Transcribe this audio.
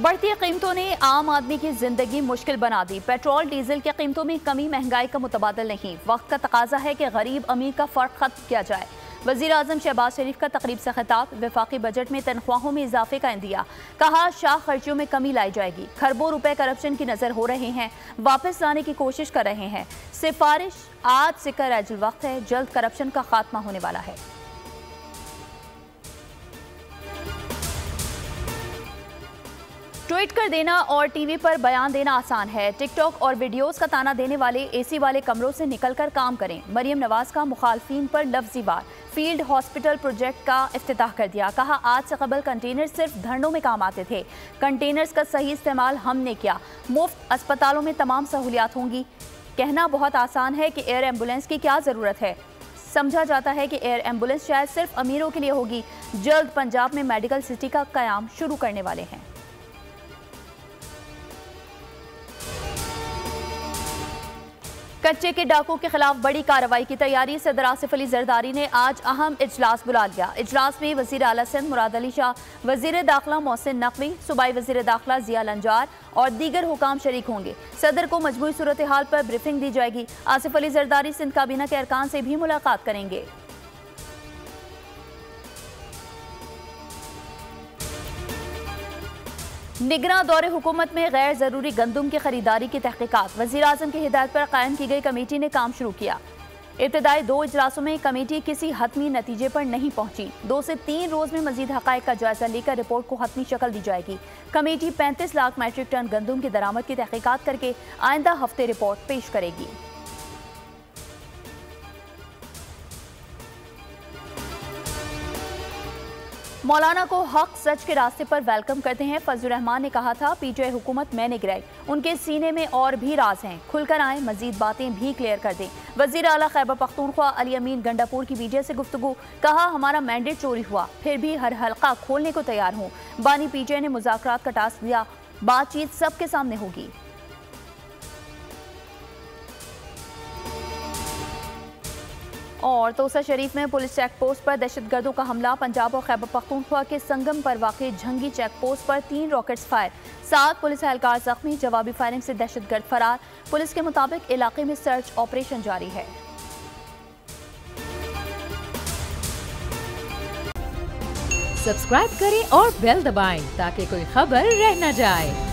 बढ़ती कीमतों ने आम आदमी की जिंदगी मुश्किल बना दी। पेट्रोल डीजल की कीमतों में कमी महंगाई का मुतबादल नहीं। वक्त का तकाजा है कि गरीब अमीर का फर्क खत्म किया जाए। वजीर आजम शहबाज शरीफ का तकरीब से खिताब। वफाकी बजट में तनख्वाहों में इजाफे का इंदिया। कहा शाह खर्चियों में कमी लाई जाएगी। खरबों रुपए करप्शन की नजर हो रहे हैं, वापस लाने की कोशिश कर रहे हैं। सिफारिश आज से कर अजल वक्त है, जल्द करप्शन का खात्मा होने वाला है। ट्वीट कर देना और टीवी पर बयान देना आसान है। टिकटॉक और वीडियोस का ताना देने वाले एसी वाले कमरों से निकलकर काम करें। मरियम नवाज का मुखालफिन पर लफ्जी वार। फील्ड हॉस्पिटल प्रोजेक्ट का इफ्तिताह कर दिया। कहा आज से कबल कंटेनर सिर्फ धरनों में काम आते थे, कंटेनर्स का सही इस्तेमाल हमने किया। मुफ्त अस्पतालों में तमाम सहूलियात होंगी। कहना बहुत आसान है कि एयर एम्बुलेंस की क्या ज़रूरत है। समझा जाता है कि एयर एम्बुलेंस शायद सिर्फ अमीरों के लिए होगी। जल्द पंजाब में मेडिकल सिटी का कयाम शुरू करने वाले हैं। कच्चे के डाकू के खिलाफ बड़ी कार्रवाई की तैयारी। सदर आसिफ अली जरदारी ने आज अहम इजलास बुला लिया। इजलास में वजीर आला सिंध मुराद अली शाह, वजीर दाखिला मोहसिन नकवी, सूबाई वजीर दाखिला जिया लंजार और दीगर हुकाम शरीक होंगे। सदर को मजमूई सूरत हाल पर ब्रीफिंग दी जाएगी। आसिफ अली जरदारी सिंध काबीना के अरकान से भी मुलाकात करेंगे। निगरां दौरे हुकूमत में गैर जरूरी गंदुम की खरीदारी की तहकीकात। वजीर आजम की हिदायत पर कायम की गई कमेटी ने काम शुरू किया। इब्तदाई 2 इजलासों में कमेटी किसी हतमी नतीजे पर नहीं पहुंची। 2 से 3 रोज में मजीद हकायक का जायजा लेकर रिपोर्ट को हतमी शक्ल दी जाएगी। कमेटी 35 लाख मैट्रिक टन गंदुम की दरामद की तहकीकात करके आइंदा हफ्ते रिपोर्ट पेश करेगी। मौलाना को हक सच के रास्ते पर वेलकम करते हैं। फजलुर रहमान ने कहा था पीटीआई हुकूमत मैंने गिराई, उनके सीने में और भी राज हैं, खुलकर आए, मजीद बातें भी क्लियर कर दें। वजीर आला खैबर पख्तूनख्वा अली अमीन गंडापुर की मीडिया से गुफ्तगू। कहा हमारा मैंडेट चोरी हुआ, फिर भी हर हल्का खोलने को तैयार हूँ। बानी पीटीआई ने मुज़ाकरात का टास्क दिया, बातचीत सबके सामने होगी। और तोसा शरीफ में पुलिस चेक पोस्ट पर दहशतगर्दों का हमला। पंजाब और खैबर पख्तूनख्वा के संगम पर वाक़ई झंगी चेक पोस्ट पर 3 रॉकेट्स फायर, 7 पुलिस एहलकार जख्मी। जवाबी फायरिंग से दहशतगर्द फरार। पुलिस के मुताबिक इलाके में सर्च ऑपरेशन जारी है। सब्सक्राइब करें और बेल दबाएं ताकि कोई खबर रह न जाए।